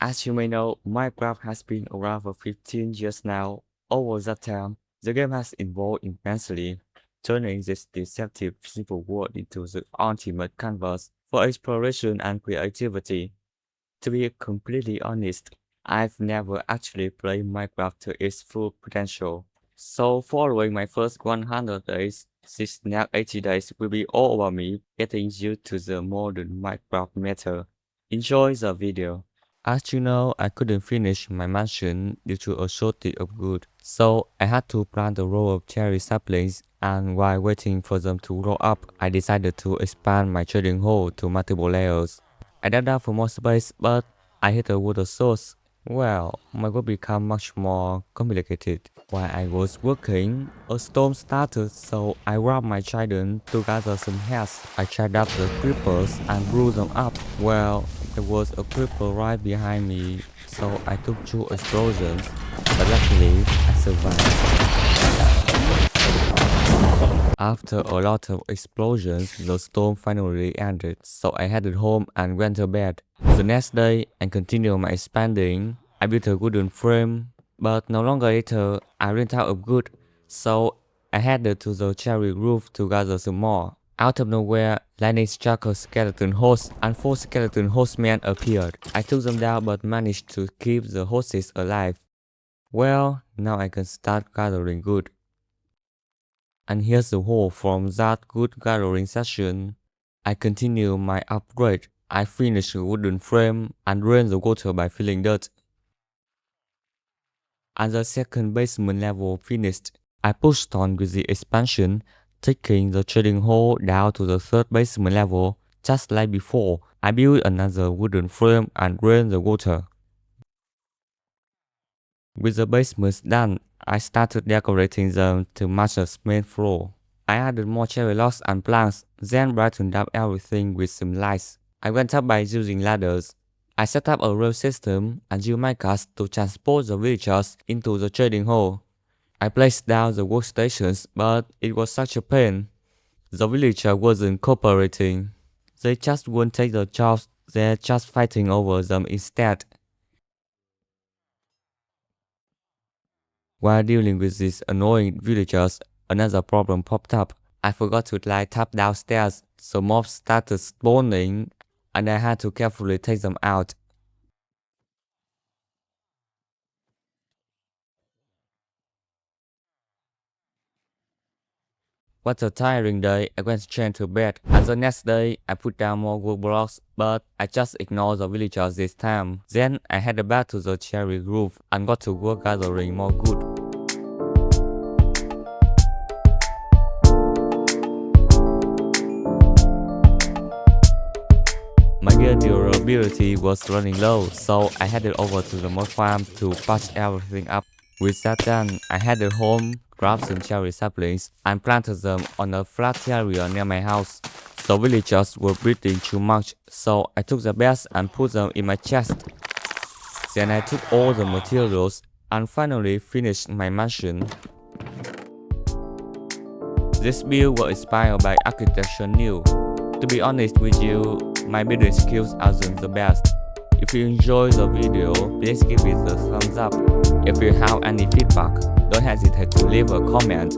As you may know, Minecraft has been around for 15 years now. Over that time, the game has evolved immensely, turning this deceptive simple world into the ultimate canvas for exploration and creativity. To be completely honest, I've never actually played Minecraft to its full potential. So following my first 100 days, this next 80 days will be all about me getting used to the modern Minecraft meta. Enjoy the video. As you know, I couldn't finish my mansion due to a shortage of wood, so I had to plant a row of cherry saplings, and while waiting for them to grow up, I decided to expand my trading hole to multiple layers. I dug out for more space, but I hit a water source. Well, my work became much more complicated. While I was working, a storm started, so I grabbed my trident to gather some heads. I charged up the creepers and blew them up. Well, there was a creeper right behind me, so I took two explosions, but luckily I survived. After a lot of explosions, the storm finally ended, so I headed home and went to bed. The next day, I continued my expanding. I built a wooden frame, but no longer later, I ran out of wood, so I headed to the cherry roof to gather some more. Out of nowhere, lightning struck a skeleton horse, and four skeleton horsemen appeared. I took them down but managed to keep the horses alive. Well, now I can start gathering wood. And here's the haul from that good gathering session. I continue my upgrade. I finished the wooden frame and drained the water by filling dirt. And the second basement level finished. I pushed on with the expansion, taking the trading hole down to the third basement level. Just like before, I built another wooden frame and drained the water. With the basements done, I started decorating them to match the main floor. I added more cherry logs and planks, then brightened up everything with some lights. I went up by using ladders. I set up a rail system and used my ghast to transport the villagers into the trading hall. I placed down the workstations, but it was such a pain. The villager wasn't cooperating. They just wouldn't take the jobs, they're just fighting over them instead. While dealing with these annoying villagers, another problem popped up. I forgot to light up downstairs, so mobs started spawning, and I had to carefully take them out. What a tiring day, I went straight to bed, and the next day I put down more wood blocks, but I just ignored the villagers this time. Then I headed back to the cherry roof and got to work gathering more wood. My gear durability was running low, so I headed over to the mod farm to patch everything up. With that done, I headed home, grabbed some cherry saplings, and planted them on a flat area near my house. The villagers were breeding too much, so I took the best and put them in my chest. Then I took all the materials and finally finished my mansion. This build was inspired by architecture new. To be honest with you, my building skills aren't the best. If you enjoy the video, please give it a thumbs up. If you have any feedback, don't hesitate to leave a comment.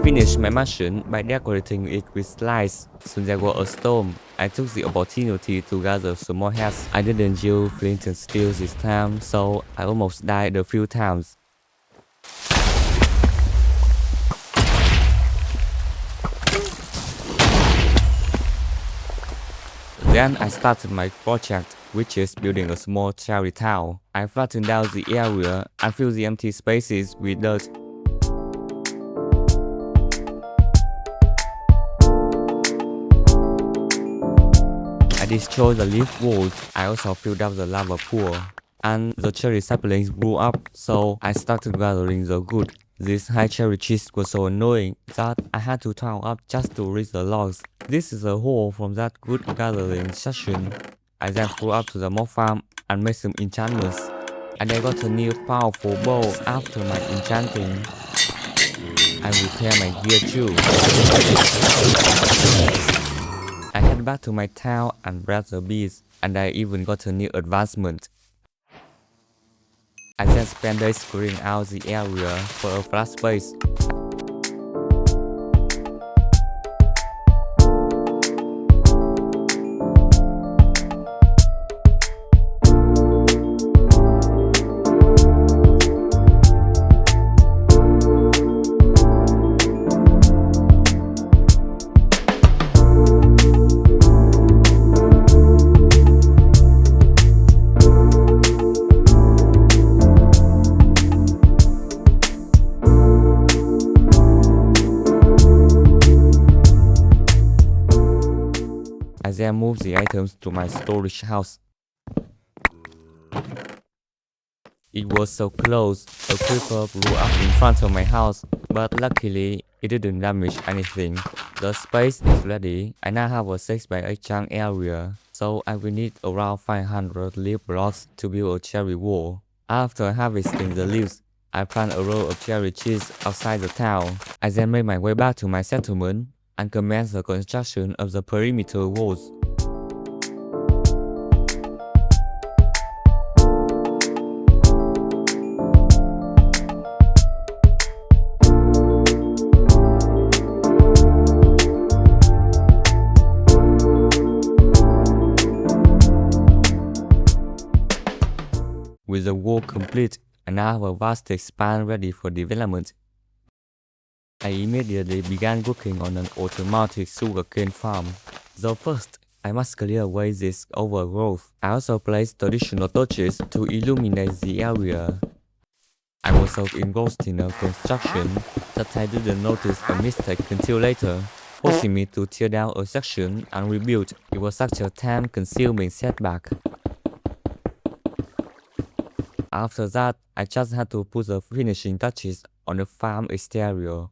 Finished my mansion by decorating it with slides. Soon there was a storm. I took the opportunity to gather some more heads. I didn't use flint and steel this time, so I almost died a few times. Then I started my project, which is building a small cherry town. I flattened out the area and filled the empty spaces with dirt. I destroyed the leaf walls. I also filled up the lava pool. And the cherry saplings grew up, so I started gathering the wood. This high cherry trees was so annoying that I had to tower up just to reach the logs. This is a haul from that wood gathering session. I then flew up to the mob farm and make some enchantments. And I got a new powerful bow after my enchanting. I repair my gear too. I head back to my town and bred the bees, and I even got a new advancement. I then spent days clearing out the area for a flat space. I then moved the items to my storage house. It was so close, a creeper blew up in front of my house, but luckily it didn't damage anything. The space is ready. I now have a 6x8 chunk area, so I will need around 500 leaf blocks to build a cherry wall. After harvesting the leaves, I plant a row of cherry trees outside the town. I then made my way back to my settlement and commenced the construction of the perimeter walls. With the wall complete, I now have a vast expanse ready for development. I immediately began working on an automatic sugarcane farm. Though first, I must clear away this overgrowth. I also placed traditional torches to illuminate the area. I was so engrossed in the construction that I didn't notice a mistake until later, forcing me to tear down a section and rebuild. It was such a time-consuming setback. After that, I just had to put the finishing touches on the farm exterior.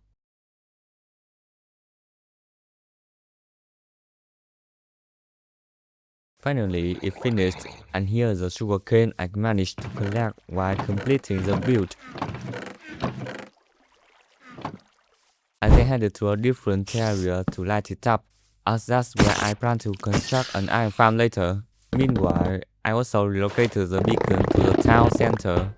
Finally, it finished, and here's the sugarcane I managed to collect while completing the build. I then headed to a different area to light it up, as that's where I plan to construct an iron farm later. Meanwhile, I also relocated the beacon to the town center.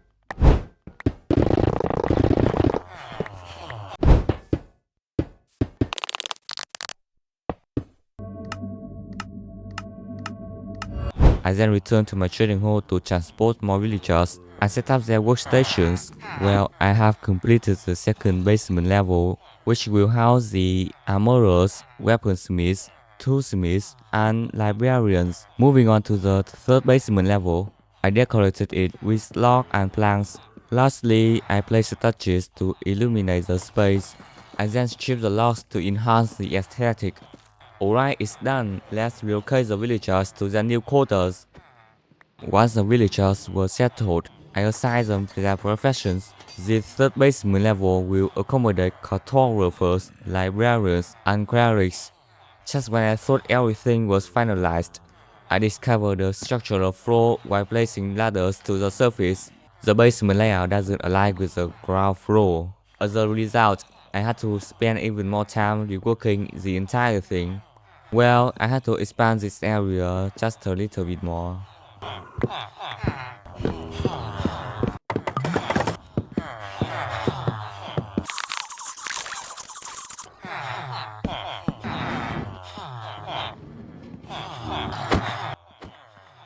I then returned to my trading hall to transport more villagers and set up their workstations. Well, I have completed the second basement level, which will house the armorers, weaponsmiths, toolsmiths, and librarians. Moving on to the third basement level, I decorated it with logs and planks. Lastly, I placed the touches to illuminate the space. I then stripped the logs to enhance the aesthetic. Alright, it's done. Let's relocate the villagers to their new quarters. Once the villagers were settled, I assigned them to their professions. This third basement level will accommodate cartographers, librarians, and clerics. Just when I thought everything was finalized, I discovered the structural flaw while placing ladders to the surface. The basement layout doesn't align with the ground floor. As a result, I had to spend even more time reworking the entire thing. Well, I had to expand this area just a little bit more.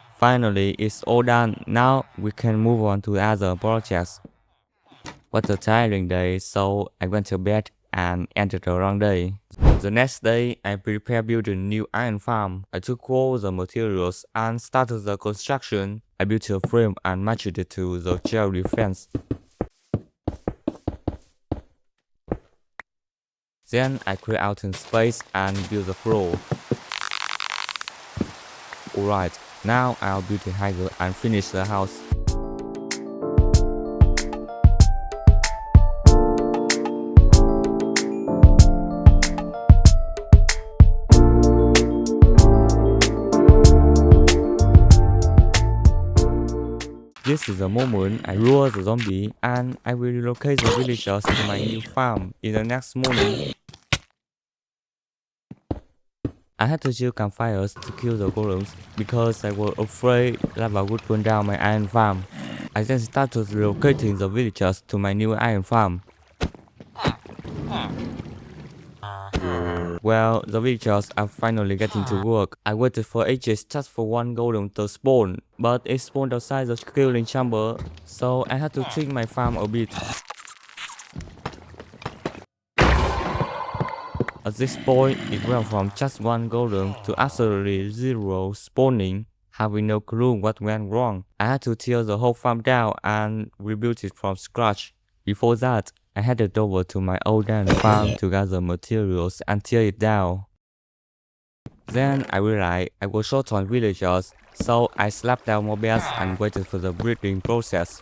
Finally, it's all done. Now we can move on to other projects. What a tiring day, so I went to bed and ended a long day. The next day, I prepared building a new iron farm. I took all the materials and started the construction. I built a frame and matched it to the cherry fence. Then I cleared out in space and built the floor. Alright, now I'll build a hider and finish the house. This is the moment I lure the zombie and I will relocate the villagers to my new farm in the next morning. I had to build campfires to kill the golems because I was afraid lava would burn down my iron farm. I then started relocating the villagers to my new iron farm. Well, the villagers are finally getting to work. I waited for ages just for one golem to spawn, but it spawned outside the killing chamber, so I had to tweak my farm a bit. At this point, it went from just one golem to absolutely zero spawning, having no clue what went wrong. I had to tear the whole farm down and rebuild it from scratch. Before that, I headed over to my old iron farm to gather materials and tear it down. Then I realized I was short on villagers, so I slapped down more bears and waited for the breeding process.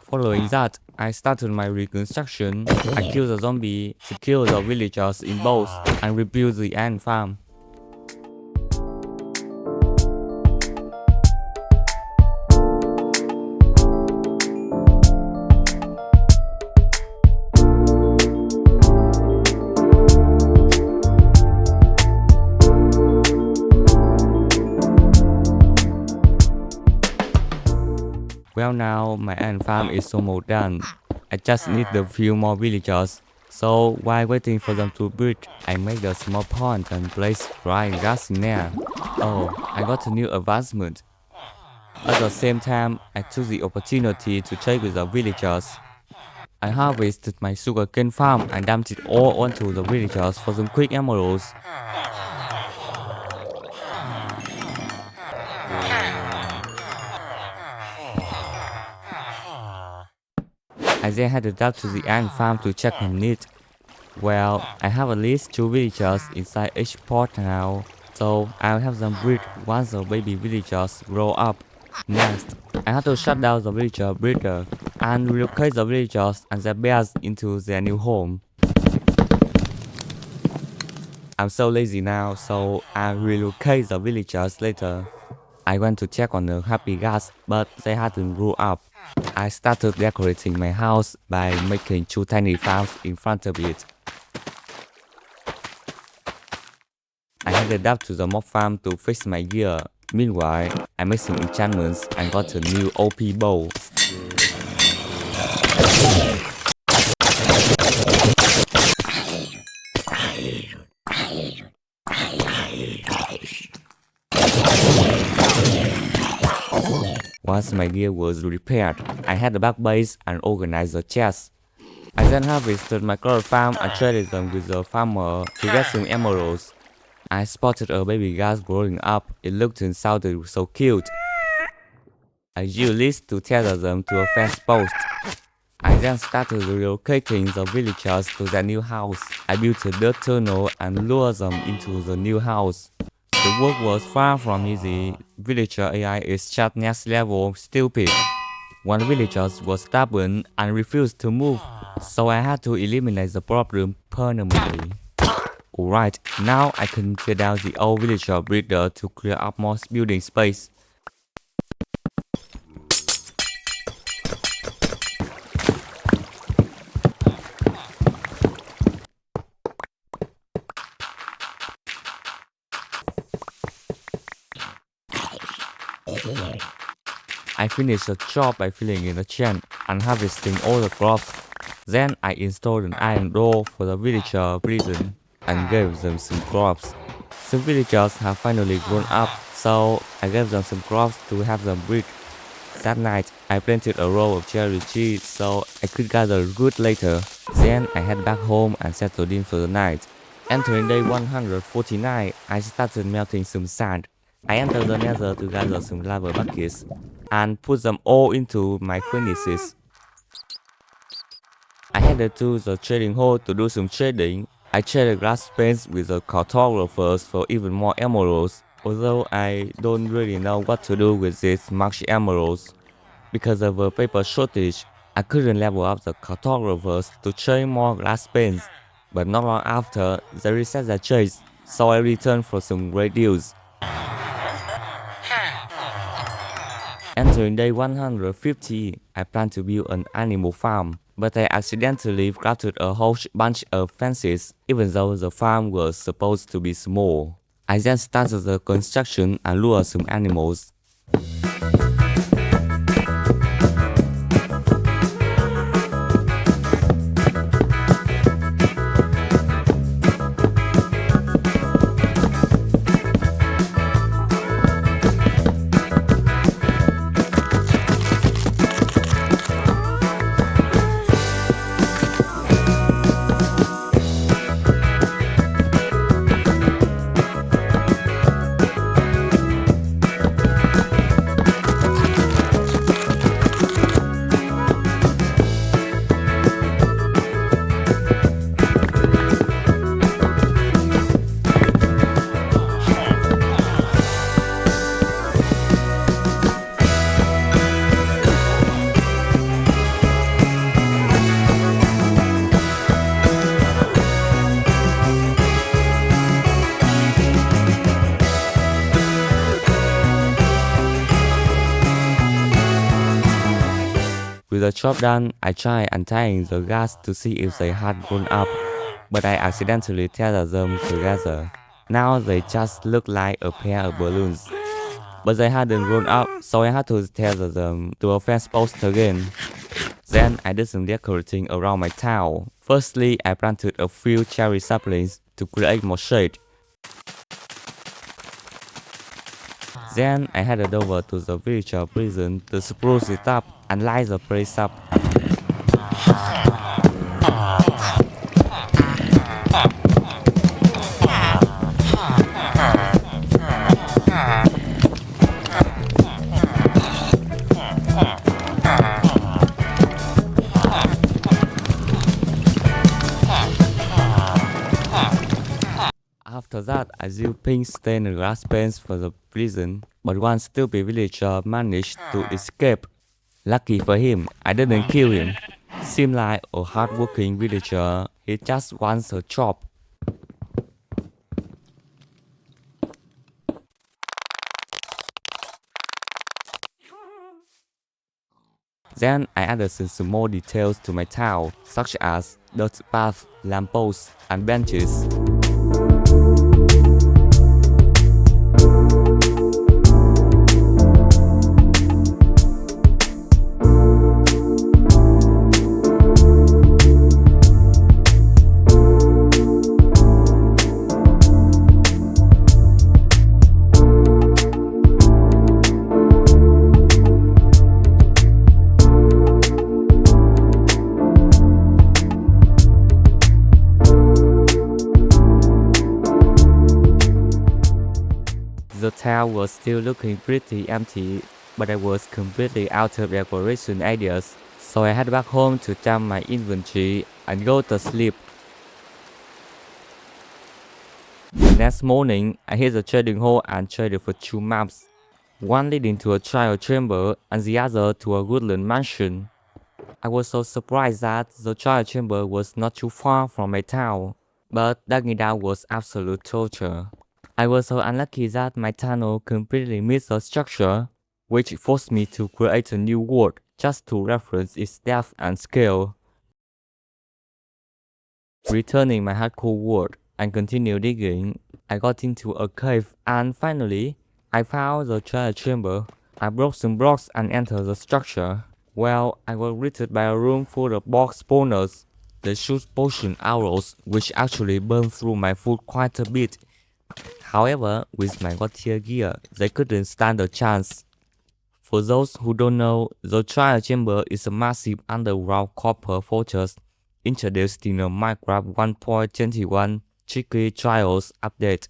Following that, I started my reconstruction. I killed the zombie, secured the villagers in both, and rebuilt the ant farm. Well, now my ant farm is almost done. I just need a few more villagers. So while waiting for them to breed, I made a small pond and placed dry grass in there. Oh, I got a new advancement. At the same time, I took the opportunity to trade with the villagers. I harvested my sugarcane farm and dumped it all onto the villagers for some quick emeralds. I then headed up to the ant farm to check on it. Well, I have at least 2 villagers inside each pot now, so I'll have them breed once the baby villagers grow up. Next, I have to shut down the villager breeder and relocate the villagers and their bears into their new home. I'm so lazy now, so I'll relocate the villagers later. I went to check on the happy ghast, but they hadn't grew up. I started decorating my house by making 2 tiny farms in front of it. I headed up to the mob farm to fix my gear. Meanwhile, I made some enchantments and got a new OP bow. Once my gear was repaired, I had a back base and organized the chest. I then harvested my current farm and traded them with the farmer to get some emeralds. I spotted a baby ghast growing up. It looked and sounded so cute. I used this to tether them to a fence post. I then started relocating the villagers to their new house. I built a dirt tunnel and lured them into the new house. The work was far from easy. Villager AI is just next level stupid. One villager was stubborn and refused to move, so I had to eliminate the problem permanently. Alright, now I can clear down the old villager breeder to clear up more building space. I finished the job by filling in the chant and harvesting all the crops. Then I installed an iron door for the villager prison and gave them some crops. Some villagers have finally grown up, so I gave them some crops to have them breed. That night, I planted a row of cherry trees so I could gather good later. Then I head back home and settled in for the night. Entering day 149, I started melting some sand. I entered the nether to gather some lava buckets and put them all into my furnaces. I headed to the trading hall to do some trading. I traded glass paints with the cartographers for even more emeralds, although I don't really know what to do with these much emeralds. Because of a paper shortage, I couldn't level up the cartographers to trade more glass paints. But not long after, they reset their trades, so I returned for some great deals. Entering day 150, I planned to build an animal farm, but I accidentally crafted a whole bunch of fences, even though the farm was supposed to be small. I then started the construction and lured some animals. With the job done, I tried untying the ghast to see if they had grown up, but I accidentally tethered them together. Now they just look like a pair of balloons. But they hadn't grown up, so I had to tether them to a fence post again. Then I did some decorating around my town. Firstly, I planted a few cherry saplings to create more shade. Then I headed over to the villager prison to spruce it up and light the place up. After that, I used pink stained glass paints for the prison, but one stupid villager managed to escape. Lucky for him, I didn't kill him. Seemed like a hardworking villager, he just wants a job. Then I added some more details to my town, such as dirt paths, lampposts, and benches. The town was still looking pretty empty, but I was completely out of decoration ideas, so I head back home to dump my inventory and go to sleep. The next morning, I hit the trading hall and traded for two maps, one leading to a trial chamber and the other to a woodland mansion. I was so surprised that the trial chamber was not too far from my town, but digging it out was absolute torture. I was so unlucky that my tunnel completely missed the structure, which forced me to create a new world just to reference its depth and scale. Returning my hardcore world and continue digging, I got into a cave and finally, I found the treasure chamber. I broke some blocks and entered the structure. Well, I was greeted by a room full of box spawners. They shoot potion arrows, which actually burned through my foot quite a bit. However, with my god tier gear, they couldn't stand a chance. For those who don't know, the Trial Chamber is a massive underground copper fortress introduced in a Minecraft 1.21 Tricky Trials update.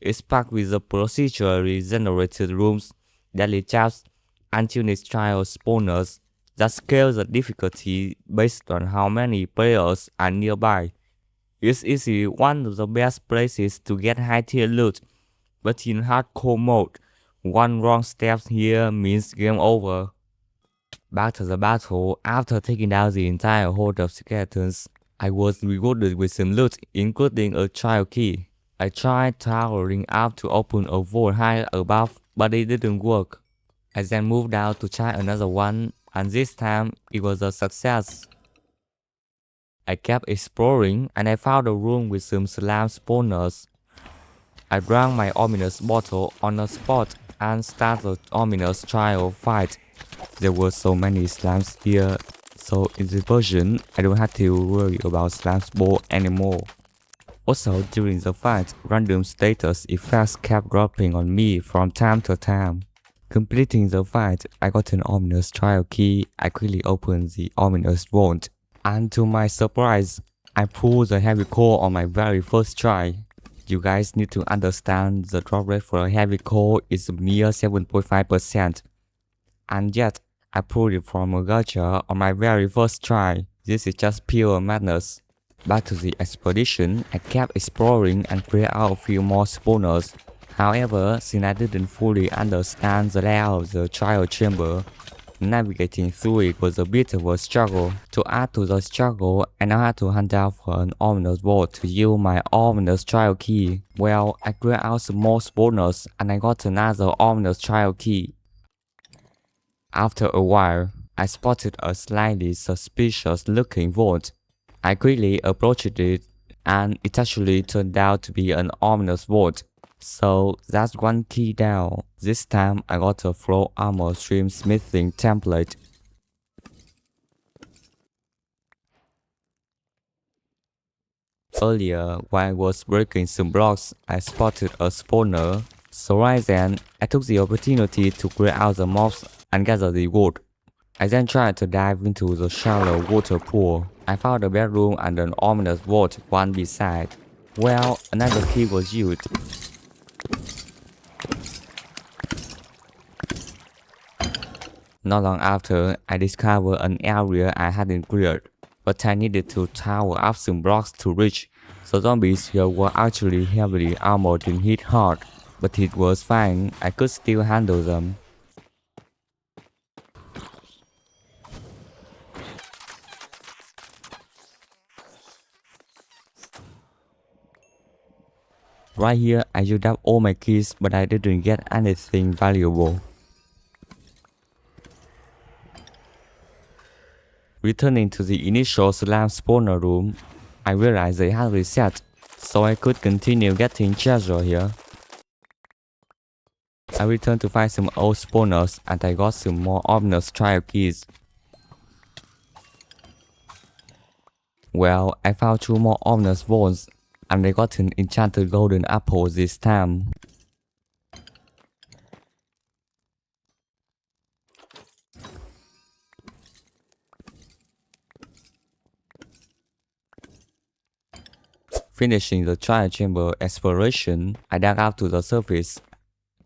It's packed with the procedurally generated rooms, daily chests, and unit trial spawners that scale the difficulty based on how many players are nearby. It's easily one of the best places to get high tier loot, but in hardcore mode, one wrong step here means game over. Back to the battle, after taking down the entire horde of skeletons, I was rewarded with some loot, including a trial key. I tried towering up to open a vault high above, but it didn't work. I then moved down to try another one, and this time it was a success. I kept exploring and I found a room with some slime spawners. I drank my ominous bottle on the spot and started the ominous trial fight. There were so many slimes here, so in this version, I don't have to worry about slime spawn anymore. Also, during the fight, random status effects kept dropping on me from time to time. Completing the fight, I got an ominous trial key. I quickly opened the ominous vault, and to my surprise, I pulled the heavy core on my very first try. You guys need to understand the drop rate for a heavy core is a mere 7.5%. And yet, I pulled it from a gacha on my very first try. This is just pure madness. Back to the expedition, I kept exploring and cleared out a few more spawners. However, since I didn't fully understand the layout of the trial chamber, navigating through it was a bit of a struggle. To add to the struggle, I now had to hunt out for an ominous vault to yield my ominous trial key. Well, I cleared out some more spawners and I got another ominous trial key. After a while, I spotted a slightly suspicious looking vault. I quickly approached it and it actually turned out to be an ominous vault. So that's one key down. This time I got a flow armor stream smithing template. Earlier, while I was breaking some blocks, I spotted a spawner. So right then, I took the opportunity to clear out the mobs and gather the wood. I then tried to dive into the shallow water pool. I found a bedroom and an ominous vault one beside. Well, another key was used. Not long after, I discovered an area I hadn't cleared, but I needed to tower up some blocks to reach. The zombies here were actually heavily armored and hit hard, but it was fine, I could still handle them. Right here, I used up all my keys, but I didn't get anything valuable. Returning to the initial slime spawner room, I realized they had reset, so I could continue getting treasure here. I returned to find some old spawners and I got some more ominous trial keys. Well, I found 2 more ominous vaults and I got an enchanted golden apple this time. Finishing the trial chamber exploration, I dug up to the surface.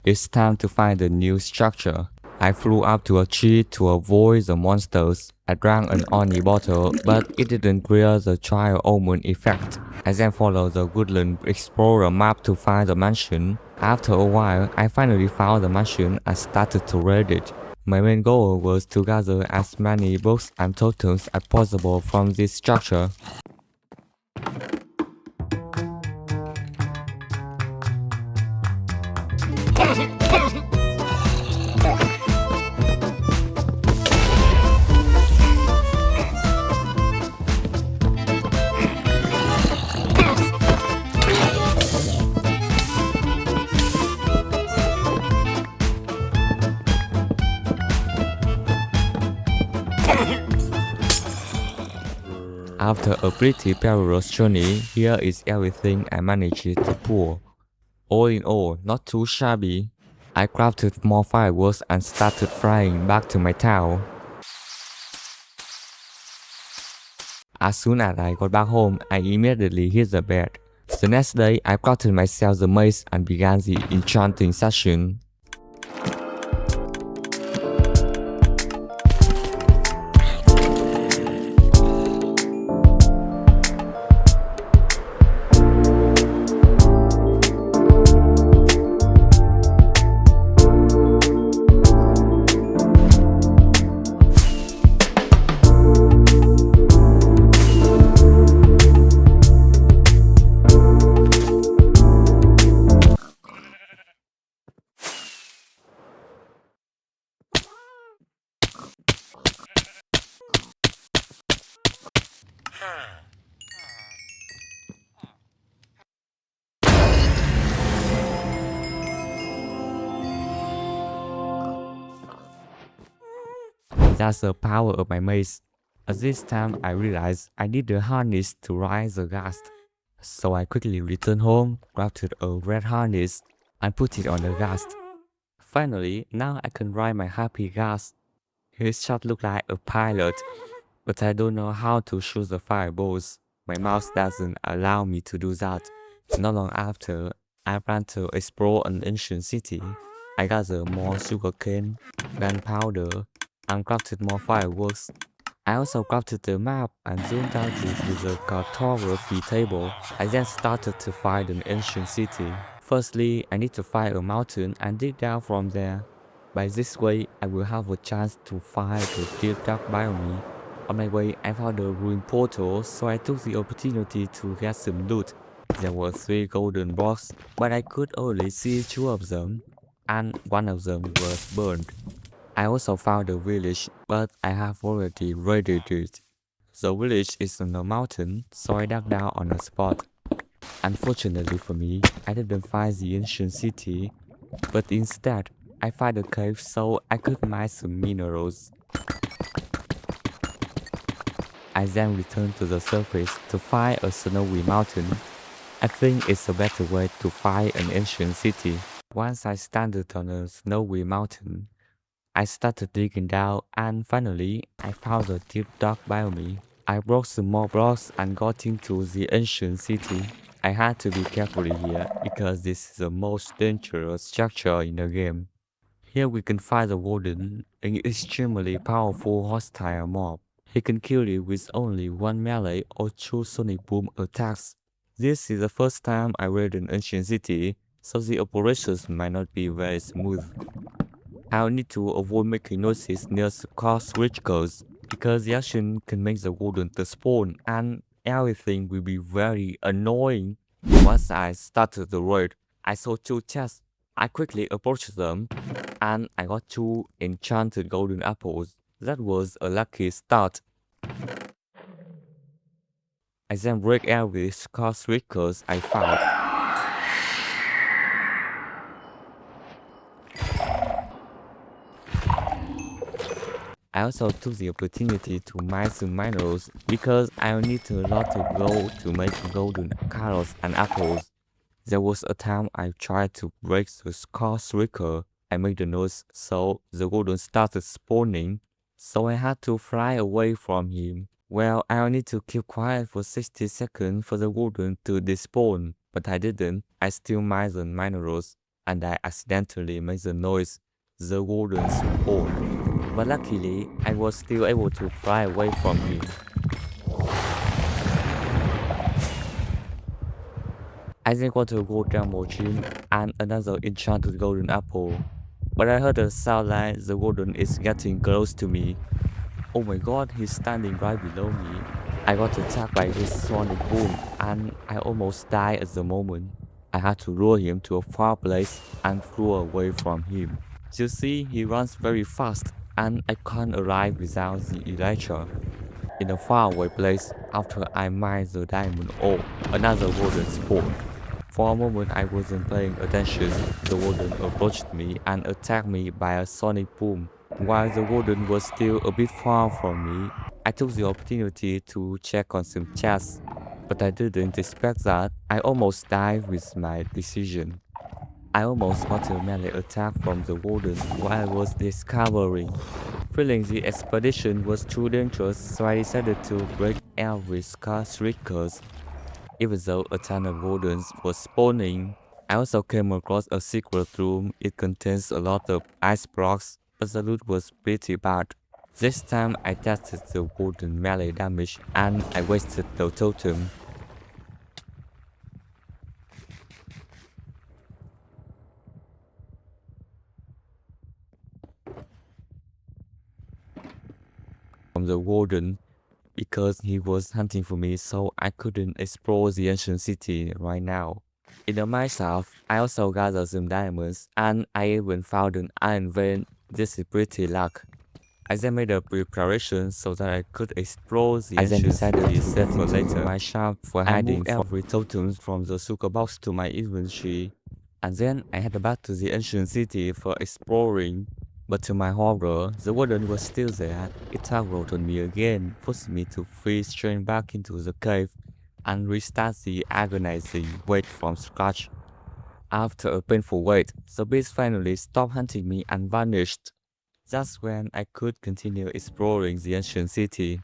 It's time to find a new structure. I flew up to a tree to avoid the monsters. I drank an Oni bottle, but it didn't clear the trial omen effect. I then followed the Woodland Explorer map to find the mansion. After a while, I finally found the mansion and started to raid it. My main goal was to gather as many books and totems as possible from this structure. After a pretty perilous journey, here is everything I managed to pull. All in all, not too shabby. I crafted more fireworks and started flying back to my town. As soon as I got back home, I immediately hit the bed. The next day, I crafted myself the mace and began the enchanting session. That's the power of my maze. At this time, I realized I need a harness to ride the ghast. So I quickly returned home, crafted a red harness, and put it on the ghast. Finally, now I can ride my happy ghast. His shot looked like a pilot, but I don't know how to shoot the fireballs. My mouse doesn't allow me to do that. Not long after, I plan to explore an ancient city. I gathered more sugarcane, gunpowder, and crafted more fireworks. I also crafted the map and zoomed out it with a cartography table. I then started to find an ancient city. Firstly, I need to find a mountain and dig down from there. By this way, I will have a chance to find the deep dark biome. On my way, I found a ruined portal, so I took the opportunity to get some loot. There were 3 golden blocks, but I could only see 2 of them, and one of them was burned. I also found a village, but I have already raided it. The village is on a mountain, so I dug down on a spot. Unfortunately for me, I didn't find the ancient city, but instead, I found a cave so I could mine some minerals. I then returned to the surface to find a snowy mountain. I think it's a better way to find an ancient city. Once I standed on a snowy mountain, I started digging down and finally I found a deep dark biome. I broke some more blocks and got into the ancient city. I had to be careful here because this is the most dangerous structure in the game. Here we can find the warden, an extremely powerful hostile mob. He can kill you with only 1 melee or 2 sonic boom attacks. This is the first time I raid an ancient city, so the operations might not be very smooth. I'll need to avoid making noises near the cost rituals because the action can make the warden to spawn and everything will be very annoying. Once I started the raid, I saw 2 chests. I quickly approached them and I got 2 enchanted golden apples. That was a lucky start. I then break every cost rituals I found. I also took the opportunity to mine some minerals because I need a lot of gold to make golden carrots and apples. There was a time I tried to break the scarce Ricker. I made a noise so the golden started spawning, so I had to fly away from him. Well, I need to keep quiet for 60 seconds for the golden to despawn, but I didn't. I still mined the minerals, and I accidentally made the noise. The golden spawned. But luckily, I was still able to fly away from him. I then got a gold jumbo gem and another enchanted golden apple. But I heard a sound like the golden is getting close to me. Oh my god, he's standing right below me. I got attacked by his sonic boom and I almost died at the moment. I had to lure him to a far place and flew away from him. You see, he runs very fast and I can't arrive without the elytra. In a faraway place, after I mined the diamond ore, another warden spawned. For a moment I wasn't paying attention. The warden approached me and attacked me by a sonic boom. While the warden was still a bit far from me, I took the opportunity to check on some chests. But I didn't expect that. I almost died with my decision. I almost got a melee attack from the warden while I was discovering. Feeling the expedition was too dangerous, so I decided to break every scarce rickers. Even though a ton of wardens was spawning, I also came across a secret room. It contains a lot of ice blocks, but the loot was pretty bad. This time I tested the warden melee damage and I wasted the totem. From the warden because he was hunting for me, so I couldn't explore the ancient city right now. In the mine shaft, I also gathered some diamonds and I even found an iron vein. This is pretty luck. I then made a preparation so that I could explore the ancient city safer later. My shop for hiding every totem from the sugar box to my inventory, and then I headed back to the ancient city for exploring. But to my horror, the warden was still there. It toggled on me again, forcing me to freeze straight back into the cave and restart the agonizing wait from scratch. After a painful wait, the beast finally stopped hunting me and vanished. That's when I could continue exploring the ancient city.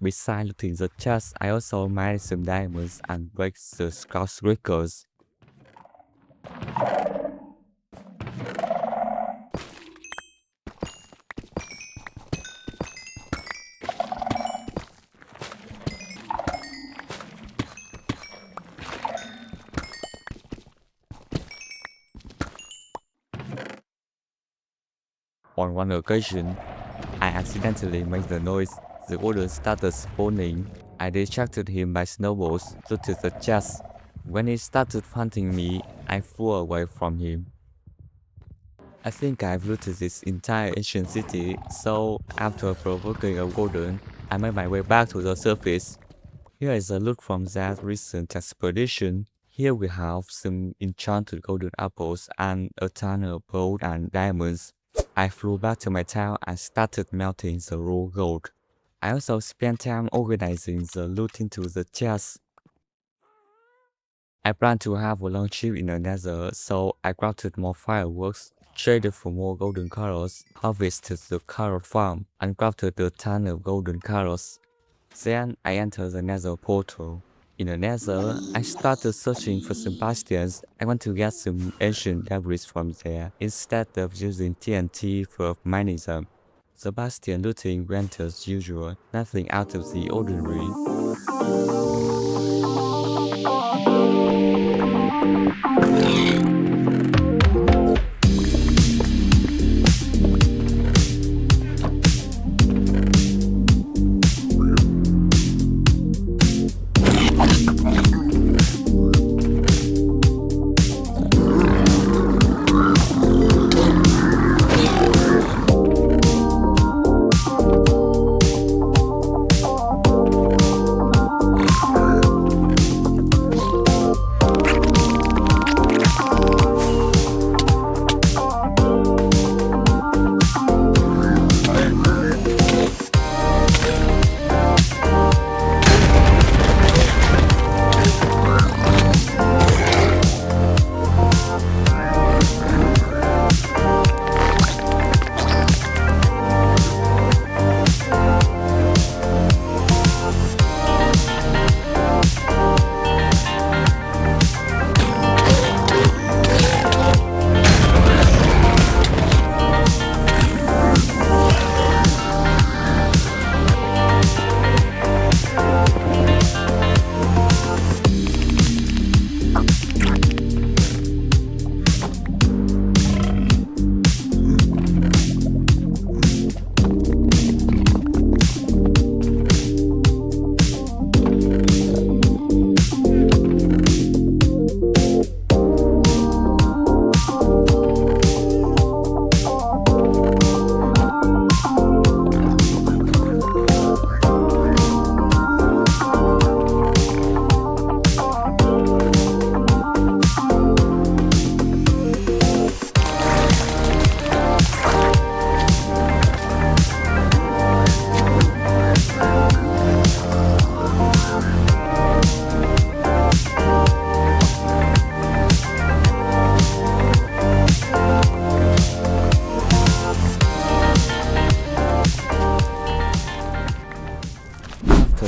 Besides looting the chest, I also mined some diamonds and break the scout records. On one occasion, I accidentally made the noise. The warden started spawning. I distracted him by snowballs, looted the chest. When he started hunting me, I flew away from him. I think I've looted this entire ancient city, so after provoking a warden, I made my way back to the surface. Here is a look from that recent expedition. Here we have some enchanted golden apples and a ton of gold and diamonds. I flew back to my town and started melting the raw gold. I also spent time organizing the loot into the chests. I plan to have a long trip in the nether, so I crafted more fireworks, traded for more golden carrots, harvested the carrot farm, and crafted a ton of golden carrots. Then I entered the nether portal. In the nether, I started searching for some bastions. I want to get some ancient debris from there instead of using TNT for mining them. The bastion looting went as usual, nothing out of the ordinary.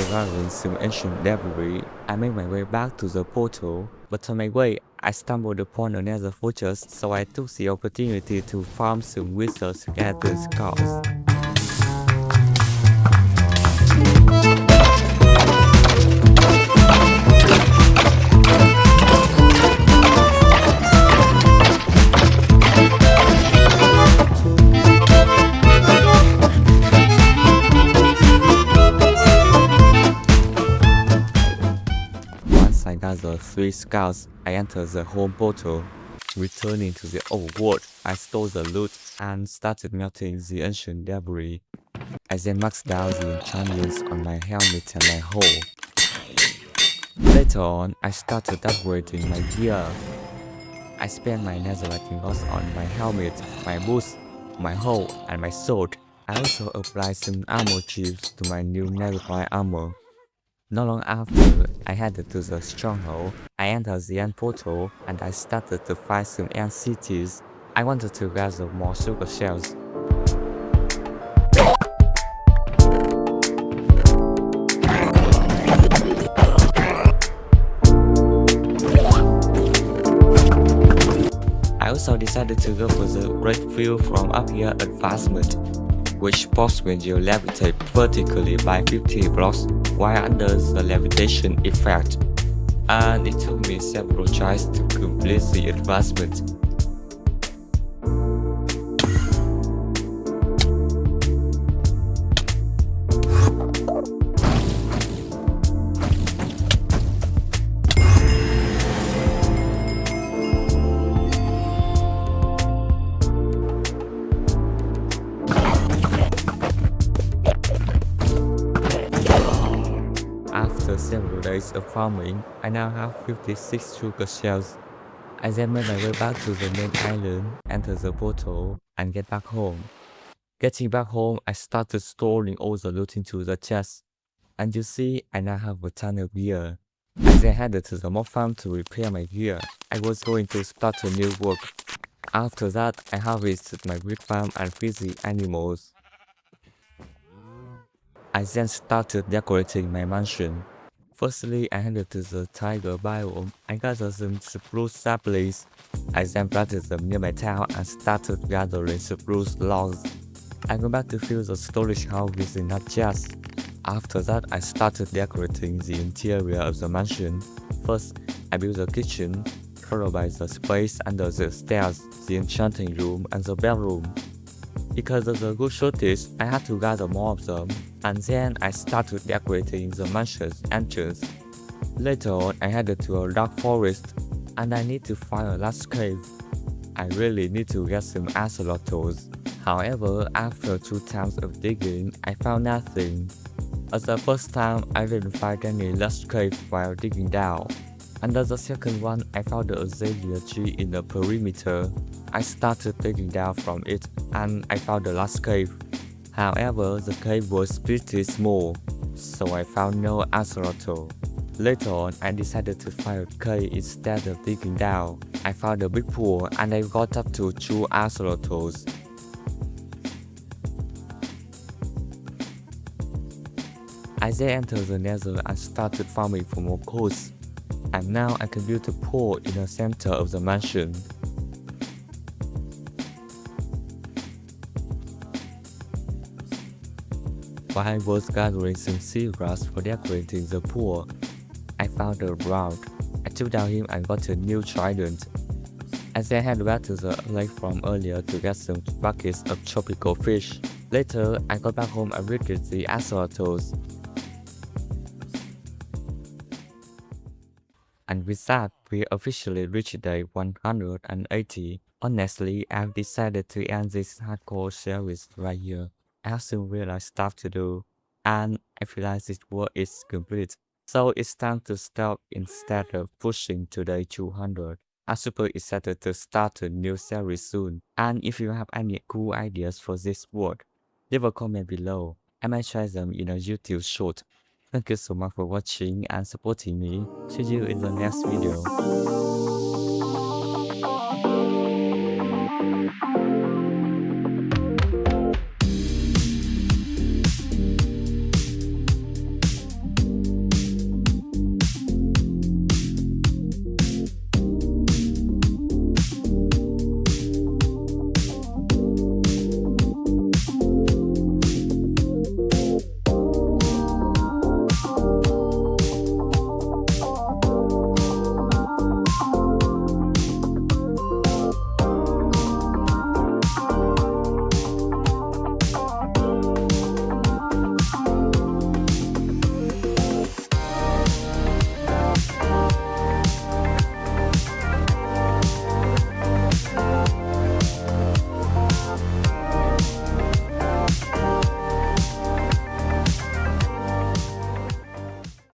Gathering some ancient debris, I made my way back to the portal, but on my way, I stumbled upon another fortress, so I took the opportunity to farm some wizards to get the scars. I gathered 3 scouts, I entered the home portal. Returning to the old world, I stole the loot and started melting the ancient debris. I then maxed down the enchantments on my helmet and my hull. Later on, I started upgrading my gear. I spent my netherite ingots on my helmet, my boots, my hull, and my sword. I also applied some armor chips to my new netherite armor. Not long after, I headed to the stronghold. I entered the end portal and I started to fight some end cities. I wanted to gather more sugar shells. I also decided to go for the great view from up here advancement, which pops when you levitate vertically by 50 blocks while under the levitation effect. And it took me several tries to complete the advancement. After several days of farming, I now have 56 sugar shells. I then made my way back to the main island, enter the portal, and get back home. Getting back home, I started storing all the loot into the chest. And you see, I now have a ton of gear. I then headed to the mob farm to repair my gear. I was going to start a new work. After that, I harvested my brick farm and feed the animals. I then started decorating my mansion. Firstly, I headed to the tiger biome and gathered some spruce saplings. I then planted them near my town and started gathering spruce logs. I went back to fill the storage house with enough chests. After that, I started decorating the interior of the mansion. First, I built the kitchen, followed by the space under the stairs, the enchanting room, and the bedroom. Because of the good shortage, I had to gather more of them, and then I started decorating the mansion's entrance. Later on, I headed to a dark forest, and I need to find a last cave. I really need to get some axolotls. However, after 2 times of digging, I found nothing. At the first time, I didn't find any last cave while digging down. Under the second one, I found the azalea tree in the perimeter. I started digging down from it and I found the last cave. However, the cave was pretty small, so I found no axolotl. Later on, I decided to find a cave instead of digging down. I found a big pool and I got up to 2 axolotls. I then entered the nether and started farming for more coals. And now I can build a pool in the center of the mansion. While I was gathering some seagrass for decorating the pool, I found a round. I took down him and got a new trident. I then headed back to the lake from earlier to get some buckets of tropical fish. Later, I got back home and rigged the axolotls. And with that, we officially reached day 180. Honestly, I've decided to end this hardcore series right here. I have some real life stuff to do, and I feel like this work is complete. So it's time to stop instead of pushing to day 200. I'm super excited to start a new series soon, and if you have any cool ideas for this work, leave a comment below. I might try them in a YouTube short. Thank you so much for watching and supporting me. See you in the next video.